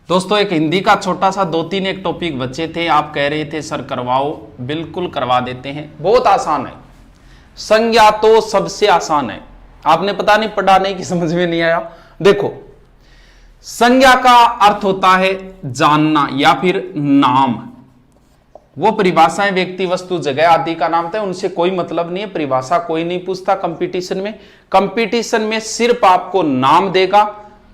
दोस्तों एक हिंदी का छोटा सा 2-3 एक टॉपिक बचे थे। आप कह रहे थे सर करवाओ, बिल्कुल करवा देते हैं। बहुत आसान है, संज्ञा तो सबसे आसान है। आपने पता नहीं पढ़ा नहीं कि समझ में नहीं आया। देखो, संज्ञा का अर्थ होता है जानना या फिर नाम। वो परिभाषाएं व्यक्ति, वस्तु, जगह आदि का नाम था, उनसे कोई मतलब नहीं है। परिभाषा कोई नहीं पूछता कंपटीशन में सिर्फ आपको नाम देगा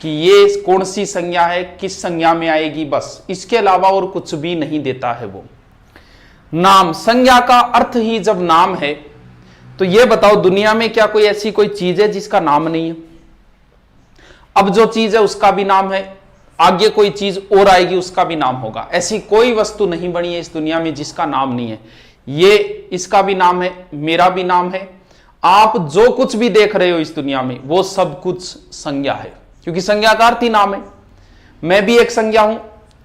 कि ये कौन सी संज्ञा है, किस संज्ञा में आएगी, बस। इसके अलावा और कुछ भी नहीं देता है वो। नाम, संज्ञा का अर्थ ही जब नाम है तो ये बताओ दुनिया में क्या कोई ऐसी कोई चीज है जिसका नाम नहीं है? अब जो चीज है उसका भी नाम है, आगे कोई चीज और आएगी उसका भी नाम होगा। ऐसी कोई वस्तु नहीं बनी है इस दुनिया में जिसका नाम नहीं है। ये इसका भी नाम है, मेरा भी नाम है। आप जो कुछ भी देख रहे हो इस दुनिया में वो सब कुछ संज्ञा है, क्योंकि संज्ञा का अर्थ ही नाम है। मैं भी एक संज्ञा हूं,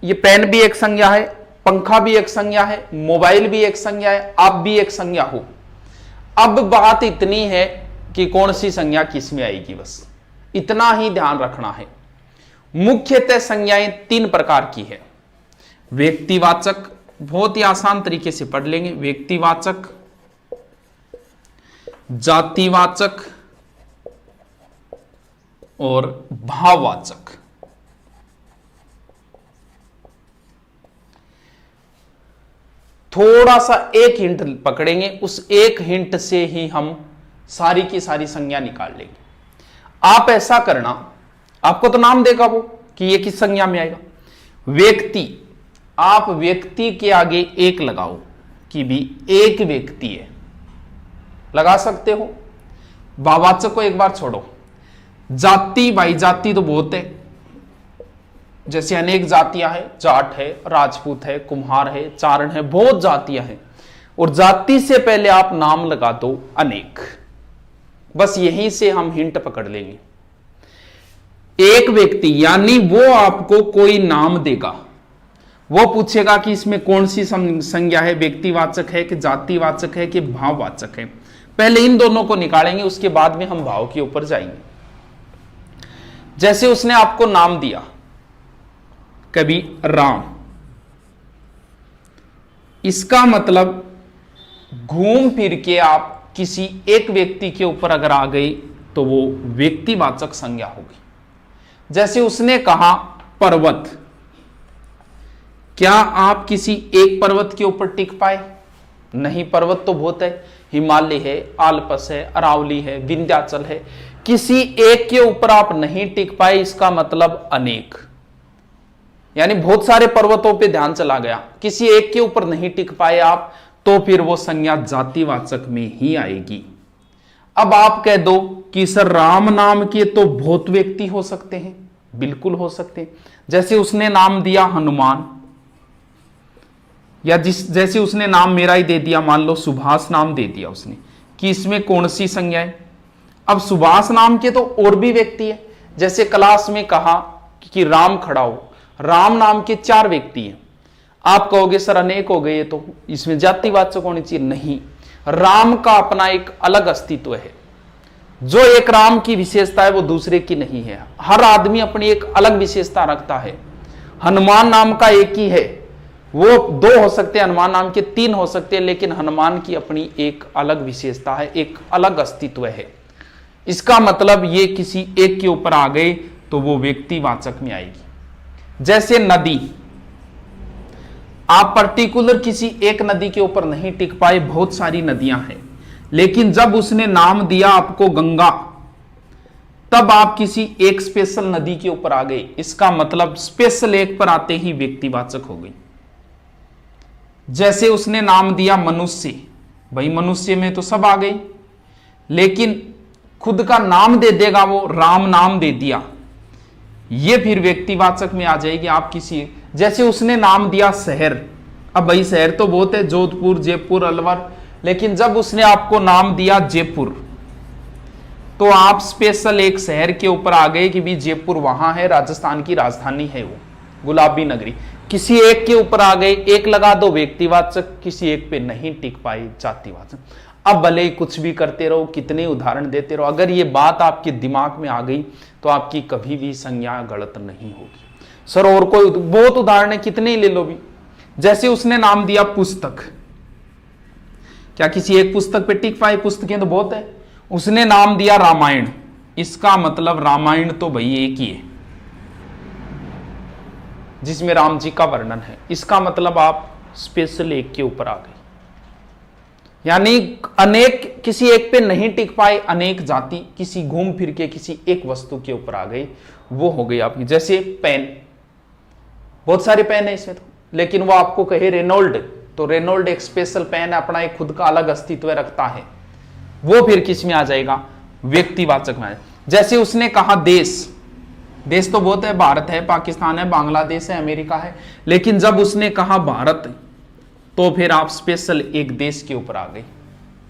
ये पेन भी एक संज्ञा है, पंखा भी एक संज्ञा है, मोबाइल भी एक संज्ञा है, आप भी एक संज्ञा हो। अब बात इतनी है कि कौन सी संज्ञा किस में आएगी, बस इतना ही ध्यान रखना है। मुख्यतः संज्ञाएं 3 प्रकार की है। व्यक्तिवाचक, बहुत ही आसान तरीके से पढ़ लेंगे। व्यक्तिवाचक, जातिवाचक और भाववाचक। थोड़ा सा एक हिंट पकड़ेंगे, उस एक हिंट से ही हम सारी की सारी संज्ञा निकाल लेंगे। आप ऐसा करना, आपको तो नाम देगा वो कि ये किस संज्ञा में आएगा। व्यक्ति, आप व्यक्ति के आगे एक लगाओ कि भी एक व्यक्ति है, लगा सकते हो। भाववाचक को एक बार छोड़ो। जाति, भाई जाति तो बहुत है, जैसे अनेक जातियां हैं, जाट है, राजपूत है, कुम्हार है, चारण है, बहुत जातियां हैं। और जाति से पहले आप नाम लगा दो अनेक, बस यहीं से हम हिंट पकड़ लेंगे। एक व्यक्ति यानी वो आपको कोई नाम देगा, वो पूछेगा कि इसमें कौन सी संज्ञा है, व्यक्तिवाचक है कि जातिवाचक है कि भाववाचक है। पहले इन दोनों को निकालेंगे, उसके बाद में हम भाव के ऊपर जाएंगे। जैसे उसने आपको नाम दिया कभी राम, इसका मतलब घूम फिर के आप किसी एक व्यक्ति के ऊपर अगर आ गई तो वो व्यक्तिवाचक संज्ञा होगी। जैसे उसने कहा पर्वत, क्या आप किसी एक पर्वत के ऊपर टिक पाए? नहीं, पर्वत तो बहुत है, हिमालय है, आल्प्स है, अरावली है, विंध्याचल है। किसी एक के ऊपर आप नहीं टिक पाए, इसका मतलब अनेक, यानी बहुत सारे पर्वतों पे ध्यान चला गया, किसी एक के ऊपर नहीं टिक पाए आप, तो फिर वो संज्ञा जातिवाचक में ही आएगी। अब आप कह दो कि सर राम नाम के तो बहुत व्यक्ति हो सकते हैं, बिल्कुल हो सकते हैं। जैसे उसने नाम दिया हनुमान, या जैसे उसने नाम मेरा ही दे दिया, मान लो सुभाष नाम दे दिया उसने, कि इसमें कौन सी संज्ञा है? अब सुभाष नाम के तो और भी व्यक्ति है। जैसे क्लास में कहा कि राम खड़ा हो, राम नाम के 4 व्यक्ति हैं। आप कहोगे सर अनेक हो गए, तो इसमें जातिवाचक होनी चाहिए। नहीं, राम का अपना एक अलग अस्तित्व है। जो एक राम की विशेषता है वो दूसरे की नहीं है। हर आदमी अपनी एक अलग विशेषता रखता है। हनुमान नाम का एक ही है, वो 2 हो सकते हैं, हनुमान नाम के 3 हो सकते हैं, लेकिन हनुमान की अपनी एक अलग विशेषता है, एक अलग अस्तित्व है। इसका मतलब ये किसी एक के ऊपर आ गए तो वो व्यक्तिवाचक में आएगी। जैसे नदी, आप पर्टिकुलर किसी एक नदी के ऊपर नहीं टिक पाए, बहुत सारी नदियां हैं, लेकिन जब उसने नाम दिया आपको गंगा, तब आप किसी एक स्पेशल नदी के ऊपर आ गए। इसका मतलब स्पेशल एक पर आते ही व्यक्तिवाचक हो गई। जैसे उसने नाम दिया मनुष्य, भाई मनुष्य में तो सब आ गई, लेकिन खुद का नाम दे देगा वो, राम नाम दे दिया, ये फिर व्यक्तिवाचक में आ जाएगी। आप किसी, जैसे उसने नाम दिया शहर, अब भाई शहर तो बहुत है, जोधपुर, जयपुर, अलवर, लेकिन जब उसने आपको नाम दिया जयपुर, तो आप स्पेशल एक शहर के ऊपर आ गए कि भी जयपुर वहां है, राजस्थान की राजधानी है वो, गुलाबी नगरी। किसी एक के ऊपर आ गए, एक लगा दो व्यक्तिवाचक, किसी एक पे नहीं टिक पाई जातिवाचक। अब भले ही कुछ भी करते रहो, कितने उदाहरण देते रहो, अगर ये बात आपके दिमाग में आ गई तो आपकी कभी भी संज्ञा गलत नहीं होगी। सर और कोई बहुत उदाहरण है, कितने ही ले लो भी। जैसे उसने नाम दिया पुस्तक, क्या किसी एक पुस्तक पे टिक पाए? पुस्तकें तो बहुत है। उसने नाम दिया रामायण, इसका मतलब रामायण तो भाई एक ही है जिसमें राम जी का वर्णन है, इसका मतलब आप स्पेशल एक के ऊपर आ गए। यानी अनेक, किसी एक पे नहीं टिक पाए, अनेक जाति किसी घूम फिर के किसी एक वस्तु के ऊपर आ गई, वो हो गई आपकी। जैसे पेन, बहुत सारे पेन है इसमें तो, लेकिन वो आपको कहे रेनॉल्ड, तो रेनॉल्ड एक स्पेशल पेन है, अपना एक खुद का अलग अस्तित्व रखता है, वो फिर किस में आ जाएगा? व्यक्तिवाचक में। जैसे उसने कहा देश, देश तो बहुत है, भारत है, पाकिस्तान है, बांग्लादेश है, अमेरिका है, लेकिन जब उसने कहा भारत तो फिर आप स्पेशल एक देश के ऊपर आ गए,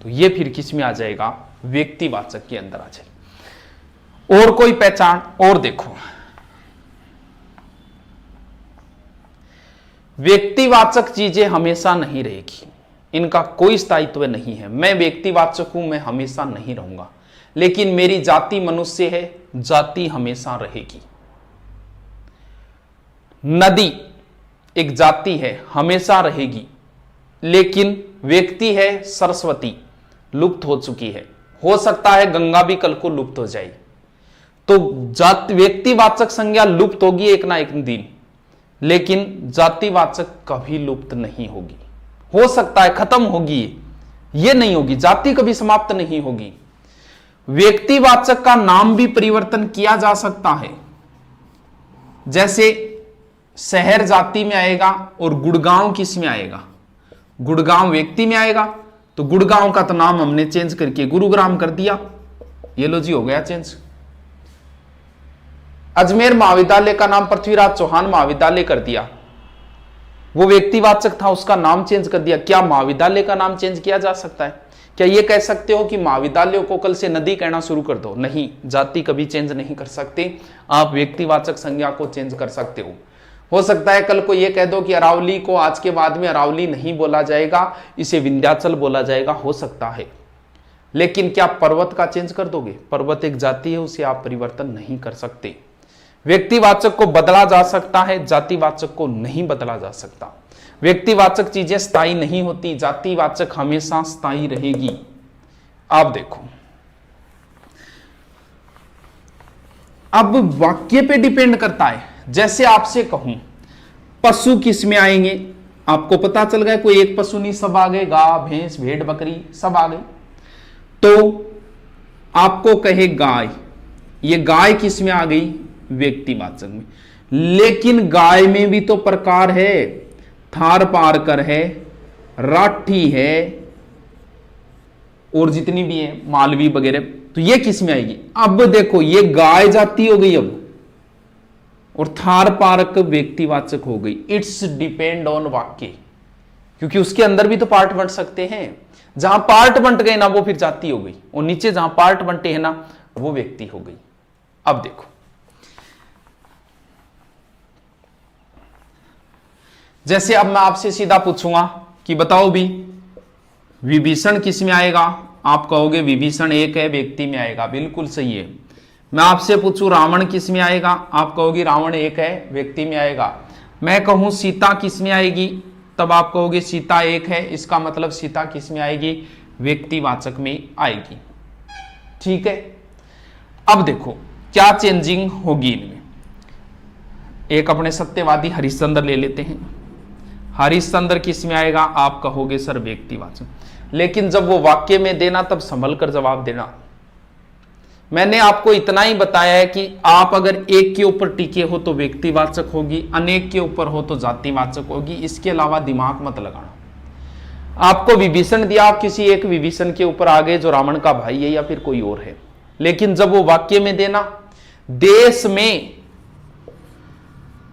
तो ये फिर किस में आ जाएगा? व्यक्तिवाचक के अंदर आ जाएगा। और कोई पहचान और देखो, व्यक्तिवाचक चीजें हमेशा नहीं रहेगी, इनका कोई स्थायित्व नहीं है। मैं व्यक्तिवाचक हूं, मैं हमेशा नहीं रहूंगा, लेकिन मेरी जाति मनुष्य है, जाति हमेशा रहेगी। नदी एक जाति है, हमेशा रहेगी, लेकिन व्यक्ति है सरस्वती, लुप्त हो चुकी है, हो सकता है गंगा भी कल को लुप्त हो जाए, तो जाति व्यक्तिवाचक संज्ञा लुप्त होगी एक ना एक दिन, लेकिन जातिवाचक कभी लुप्त नहीं होगी। हो सकता है खत्म होगी, ये नहीं होगी, जाति कभी समाप्त नहीं होगी। व्यक्तिवाचक का नाम भी परिवर्तन किया जा सकता है, जैसे शहर जाति में आएगा और गुड़गांव किस में आएगा? गुड़गांव व्यक्ति में आएगा, तो गुड़गांव का तो नाम हमने चेंज करके गुरुग्राम कर दिया, ये लो जी हो गया चेंज। अजमेर महाविद्यालय का नाम पृथ्वीराज चौहान महाविद्यालय कर दिया, वो व्यक्तिवाचक था, उसका नाम चेंज कर दिया। क्या महाविद्यालय का नाम चेंज किया जा सकता है? क्या ये कह सकते हो कि महाविद्यालयों को कल से नदी कहना शुरू कर दो? नहीं, जाति कभी चेंज नहीं कर सकते, आप व्यक्तिवाचक संज्ञा को चेंज कर सकते हो सकता है कल को ये कह दो कि अरावली को आज के बाद में अरावली नहीं बोला जाएगा, इसे विंध्याचल बोला जाएगा, हो सकता है, लेकिन क्या पर्वत का चेंज कर दोगे? पर्वत एक जाति है, उसे आप परिवर्तन नहीं कर सकते। व्यक्तिवाचक को बदला जा सकता है, जातिवाचक को नहीं बदला जा सकता। व्यक्तिवाचक चीजें स्थायी नहीं होती, जातिवाचक हमेशा स्थायी रहेगी। आप देखो, अब वाक्य पे डिपेंड करता है। जैसे आपसे कहूं पशु किस में आएंगे, आपको पता चल गया, कोई एक पशु नहीं, सब आ गए, गाय भैंस भेड़ बकरी सब आ गई, तो आपको कहे गाय, ये गाय किस में आ गई? व्यक्तिवाचक में। लेकिन गाय में भी तो प्रकार है, थार पारकर है, राठी है, और जितनी भी है मालवी वगैरह, तो ये किस में आएगी? अब देखो, ये गाय जाति हो गई अब, और थार पारक व्यक्तिवाचक हो गई। इट्स डिपेंड ऑन वाक्य, क्योंकि उसके अंदर भी तो पार्ट बंट सकते हैं। जहां पार्ट बंट गए ना वो फिर जाति हो गई, और नीचे जहां पार्ट बंटे हैं ना वो व्यक्ति हो गई। अब देखो, जैसे अब मैं आपसे सीधा पूछूंगा कि बताओ भी विभीषण किस में आएगा? आप कहोगे विभीषण एक है, व्यक्ति में आएगा, बिल्कुल सही है। मैं आपसे पूछूं रावण किस में आएगा? आप कहोगे रावण एक है, व्यक्ति में आएगा। मैं कहूं सीता किस में आएगी? तब आप कहोगे सीता एक है, इसका मतलब सीता किस में आएगी? व्यक्तिवाचक में आएगी। ठीक है, अब देखो क्या चेंजिंग होगी इनमें। एक अपने सत्यवादी हरिश्चंद्र ले लेते हैं। हरिश्चंद्र किस में आएगा? आप कहोगे सर व्यक्तिवाचक, लेकिन जब वो वाक्य में देना तब संभल कर जवाब देना। मैंने आपको इतना ही बताया है कि आप अगर एक के ऊपर टिके हो तो व्यक्तिवाचक होगी, अनेक के ऊपर हो तो जातिवाचक होगी, इसके अलावा दिमाग मत लगाना। आपको विभीषण दिया, आप किसी एक विभीषण के ऊपर आ गए जो रावण का भाई है या फिर कोई और है, लेकिन जब वो वाक्य में देना, देश में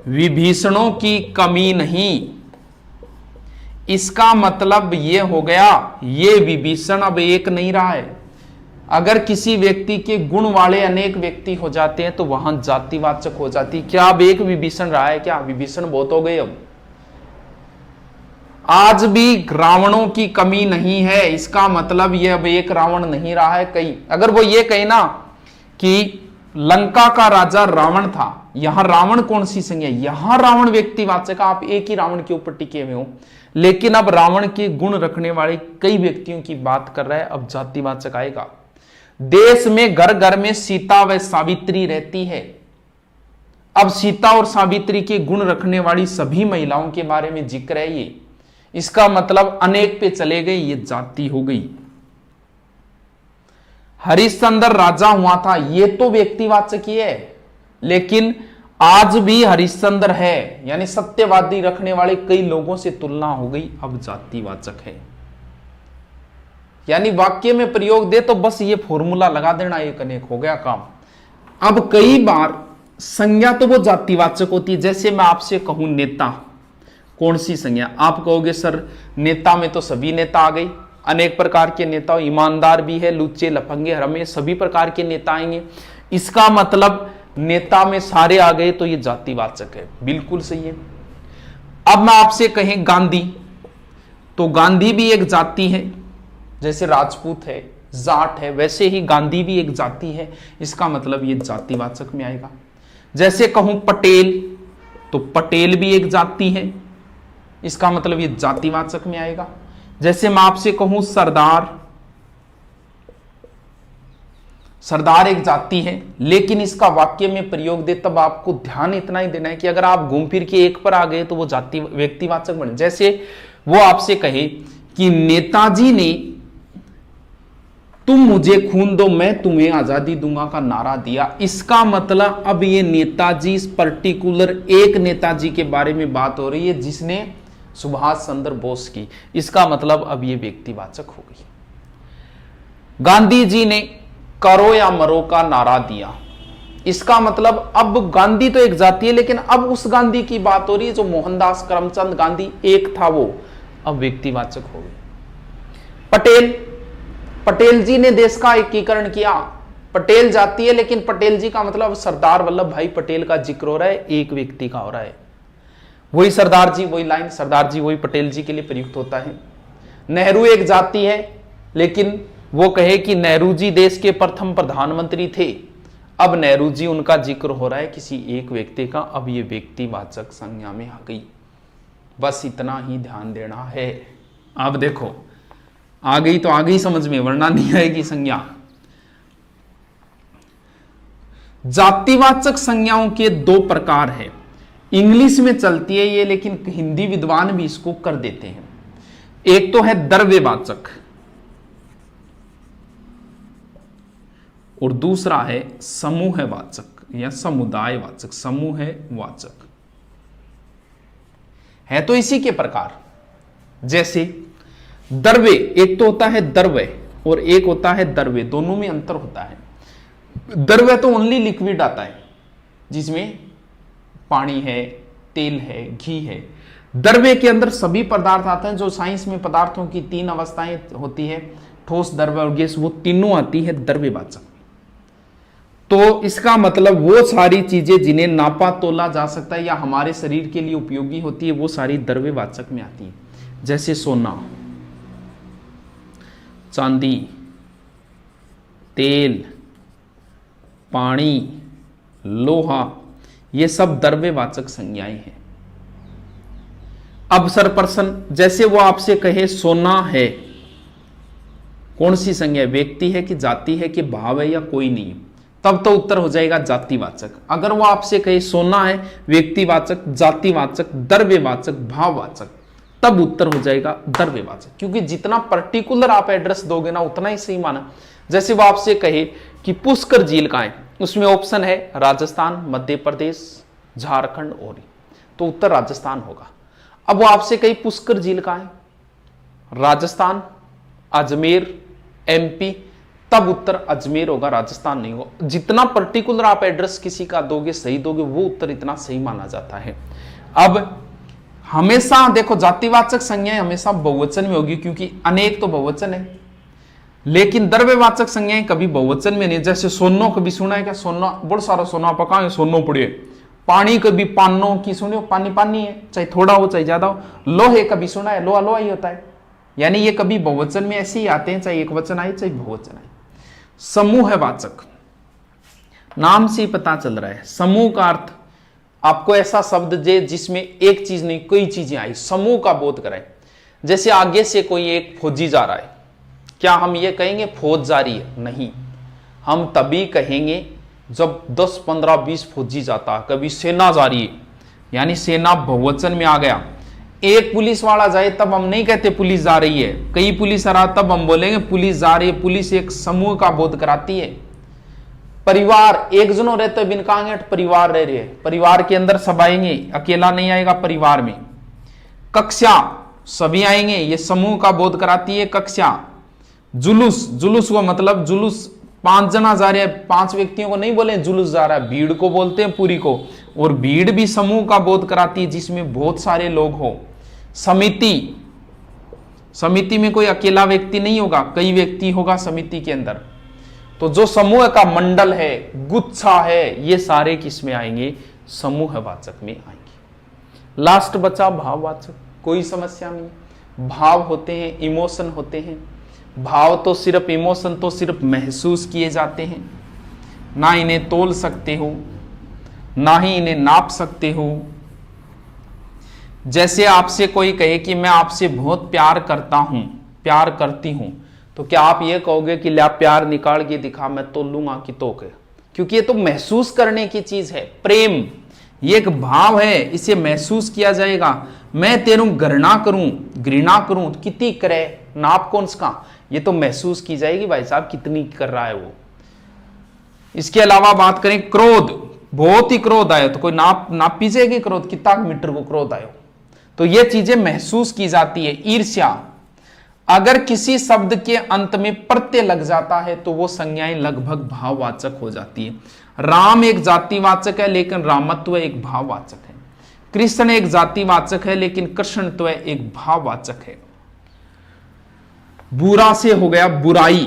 विभीषणों की कमी नहीं, इसका मतलब यह हो गया ये विभीषण अब एक नहीं रहा है। अगर किसी व्यक्ति के गुण वाले अनेक व्यक्ति हो जाते हैं तो वहां जातिवाचक हो जाती। क्या अब एक विभीषण रहा है? क्या विभीषण बहुत हो गए? अब आज भी रावणों की कमी नहीं है। इसका मतलब ये अब एक रावण नहीं रहा है कई। अगर वो ये कहे ना कि लंका का राजा रावण था, यहां रावण कौन सी संज्ञा, यहां रावण व्यक्तिवाचक, आप एक ही रावण के ऊपर टिके हुए हो, लेकिन अब रावण के गुण रखने वाले कई व्यक्तियों की बात कर रहा है, अब जातिवाचक आएगा। देश में घर घर में सीता व सावित्री रहती है, अब सीता और सावित्री के गुण रखने वाली सभी महिलाओं के बारे में जिक्र है ये, इसका मतलब अनेक पे चले गए, ये जाति हो गई। हरिश्चंद्र राजा हुआ था, ये तो व्यक्तिवाचक ही है, लेकिन आज भी हरिश्चंद्र है, यानी सत्यवादी रखने वाले कई लोगों से तुलना हो गई, अब जातिवाचक है। यानी वाक्य में प्रयोग दे तो बस ये फॉर्मूला लगा देना, एक अनेक हो गया काम। अब कई बार संज्ञा तो वो जातिवाचक होती है, जैसे मैं आपसे कहूं नेता, कौन सी संज्ञा, आप कहोगे सर नेता में तो सभी नेता आ गई, अनेक प्रकार के नेता, ईमानदार भी है, लुच्चे लफंगे हरामी सभी प्रकार के नेता आएंगे, इसका मतलब नेता में सारे आ गए तो ये जातिवाचक है। बिल्कुल सही है। अब मैं आपसे कहें गांधी, तो गांधी भी एक जाति है, जैसे राजपूत है, जाट है, वैसे ही गांधी भी एक जाति है, इसका मतलब ये जातिवाचक में आएगा। जैसे कहूं पटेल, तो पटेल भी एक जाति है, इसका मतलब ये जातिवाचक में आएगा। जैसे मैं आपसे कहूं सरदार, सरदार एक जाति है, लेकिन इसका वाक्य में प्रयोग दे तब आपको ध्यान इतना ही देना है कि अगर आप घूम फिर के एक पर आ गए तो वो जाति व्यक्तिवाचक बने। जैसे वो आपसे कहे कि नेताजी ने तुम मुझे खून दो मैं तुम्हें आजादी दूंगा का नारा दिया, इसका मतलब अब ये नेताजी, पर्टिकुलर एक नेताजी के बारे में बात हो रही है जिसने सुभाष चंद्र बोस की, इसका मतलब अब ये व्यक्तिवाचक हो गई। गांधी जी ने करो या मरो का नारा दिया, इसका मतलब अब गांधी तो एक जाति है, लेकिन अब उस गांधी की बात हो रही है जो मोहनदास करमचंद गांधी एक था, वो अब व्यक्तिवाचक हो गई। पटेल, पटेल जी ने देश का एकीकरण किया, पटेल जाति है, लेकिन पटेल जी का मतलब सरदार वल्लभ भाई पटेल का जिक्र हो रहा है, एक व्यक्ति का हो रहा है। वही सरदार जी, वही लाइन सरदार जी वही पटेल जी के लिए प्रयुक्त होता है। नेहरू एक जाति है, लेकिन वो कहे कि नेहरू जी देश के प्रथम प्रधानमंत्री थे, अब नेहरू जी उनका जिक्र हो रहा है किसी एक व्यक्ति का, अब ये व्यक्तिवाचक संज्ञा में आ गई। बस इतना ही ध्यान देना है। अब देखो आ गई तो आ गई समझ में, वरना नहीं आएगी संज्ञा। जातिवाचक संज्ञाओं के दो प्रकार है, इंग्लिश में चलती है ये, लेकिन हिंदी विद्वान भी इसको कर देते हैं। एक तो है द्रव्यवाचक और दूसरा है समूहवाचक या समुदायवाचक। समूहवाचक है तो इसी के प्रकार, जैसे द्रव्य, एक तो होता है द्रव्य और एक होता है द्रव्य, दोनों में अंतर होता है। द्रव्य तो ओनली लिक्विड आता है, जिसमें पानी है, तेल है, घी है। द्रव्य के अंदर सभी पदार्थ आते हैं, जो साइंस में पदार्थों की तीन अवस्थाएं होती है, ठोस, द्रव्य और गैस, वो तीनों आती है द्रव्यवाचक। तो इसका मतलब वो सारी चीजें जिन्हें नापा तोला जा सकता है या हमारे शरीर के लिए उपयोगी होती है, वो सारी द्रव्यवाचक में आती है। जैसे सोना, चांदी, तेल, पानी, लोहा, ये सब द्रव्यवाचक संज्ञाएं हैं। अब सर पर्सन, जैसे वो आपसे कहे सोना है, कौन सी संज्ञा, व्यक्ति है कि जाति है कि भाव है या कोई नहीं, तब तो उत्तर हो जाएगा जातिवाचक। अगर वो आपसे कहे सोना है, व्यक्तिवाचक, जातिवाचक, द्रव्यवाचक, भाववाचक, तब उत्तर हो जाएगा द्रव्यवाचक, क्योंकि जितना पर्टिकुलर आप एड्रेस दोगे ना उतना ही सही माना। जैसे वो आपसे कहे कि पुष्कर झील कहाँ है, उसमें ऑप्शन है राजस्थान, मध्य प्रदेश, झारखंड और, तो उत्तर राजस्थान होगा। अब वो आपसे कही पुष्कर झील कहाँ है, राजस्थान, अजमेर, एमपी, तब उत्तर अजमेर होगा, राजस्थान नहीं होगा। जितना पर्टिकुलर आप एड्रेस किसी का दोगे, सही दोगे, वो उत्तर इतना सही माना जाता है। अब हमेशा देखो जातिवाचक संज्ञाएं हमेशा बहुवचन में होगी, क्योंकि अनेक तो बहुवचन है, लेकिन द्रव्यवाचक संज्ञाएं कभी बहुवचन में नहीं। जैसे सोनो, कभी सुना है क्या, सोना, बहुत सारा सोना पका है, सोनो पड़े, पानी कभी पानो की सुने हो, पानी पानी है, चाहे थोड़ा हो चाहे ज्यादा हो। लोहे कभी सुना है, लोहा लोहा ही होता है। यानी ये कभी बहुवचन में ऐसे ही आते हैं, चाहे एक वचन आए चाहे बहुवचन आए। समूहवाचक, नाम से ही पता चल रहा है। समूह का अर्थ आपको ऐसा शब्द जे जिसमें एक चीज नहीं कई चीजें आई, समूह का बोध कराए। जैसे आगे से कोई एक फौजी जा रहा है, क्या हम ये कहेंगे फौज जा रही है? नहीं, हम तभी कहेंगे जब 10, 15, 20 फौजी जाता, कभी सेना जा रही है, यानी सेना बहुवचन में आ गया। एक पुलिस वाला जाए तब हम नहीं कहते पुलिस जा रही है, कई पुलिस आ रहा तब हम बोलेंगे पुलिस जा रही है। पुलिस एक समूह का बोध कराती है। परिवार, एक जनों रहते बिन कांगेट परिवार रह रहे हैं, परिवार के अंदर सब आएंगे, अकेला नहीं आएगा परिवार में। कक्षा, सभी आएंगे, ये समूह का बोध कराती है कक्षा। जुलूस, जुलूस को मतलब जुलूस 5 जना जा रहे हैं, 5 व्यक्तियों को नहीं बोले जुलूस जा रहा है, भीड़ को बोलते हैं पूरी को। और भीड़ भी समूह का बोध कराती है जिसमें बहुत सारे लोग हो। समिति, समिति में कोई अकेला व्यक्ति नहीं होगा, कई व्यक्ति होगा समिति के अंदर। तो जो समूह का मंडल है, गुच्छा है, ये सारे किस में आएंगे? समूहवाचक में आएंगे। लास्ट बचा भाववाचक, कोई समस्या नहीं। भाव होते हैं, इमोशन होते हैं। भाव तो सिर्फ, इमोशन तो सिर्फ महसूस किए जाते हैं, ना इन्हें तोल सकते हो, ना ही इन्हें नाप सकते हो। जैसे आपसे कोई कहे कि मैं आपसे बहुत प्यार करता हूं, प्यार करती हूं, तो क्या आप ये कहोगे कि ला प्यार निकाल के दिखा मैं तोलूंगा कि तोके? क्योंकि ये तो महसूस करने की चीज है। प्रेम ये एक भाव है, इसे महसूस किया जाएगा। मैं तेरू घृणा करूं, घृणा करूं, कितनी करे, नाप कौन सा? ये तो महसूस की जाएगी भाई साहब कितनी कर रहा है वो। इसके अलावा बात करें क्रोध, बहुत ही क्रोध आए तो कोई नाप पीछेगी क्रोध, कितना मीटर को क्रोध आयो, तो ये चीजें महसूस की जाती है। ईर्ष्या, अगर किसी शब्द के अंत में प्रत्यय लग जाता है तो वो संज्ञाएं लगभग भाववाचक हो जाती है। राम एक जातिवाचक है लेकिन रामत्व एक भाववाचक है। कृष्ण एक जातिवाचक है लेकिन कृष्णत्व एक भाववाचक है। बुरा से हो गया बुराई।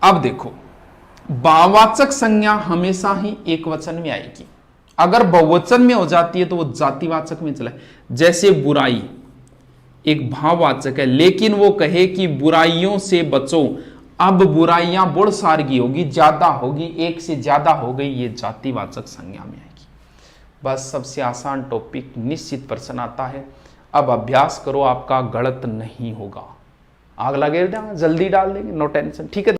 अब देखो, भाववाचक संज्ञा हमेशा ही एक वचन में आएगी, अगर बहुवचन में हो जाती है तो वो जातिवाचक में चला। जैसे बुराई एक भाववाचक है लेकिन वो कहे कि बुराइयों से बचो, अब बुराइयां बुढ़ सारगी होगी, ज्यादा होगी, एक से ज्यादा हो गई, ये जातिवाचक संज्ञा में आएगी। बस सबसे आसान टॉपिक, निश्चित प्रश्न आता है, अब अभ्यास करो, आपका गलत नहीं होगा। आग लगे जल्दी डाल देंगे, नो टेंशन, ठीक है।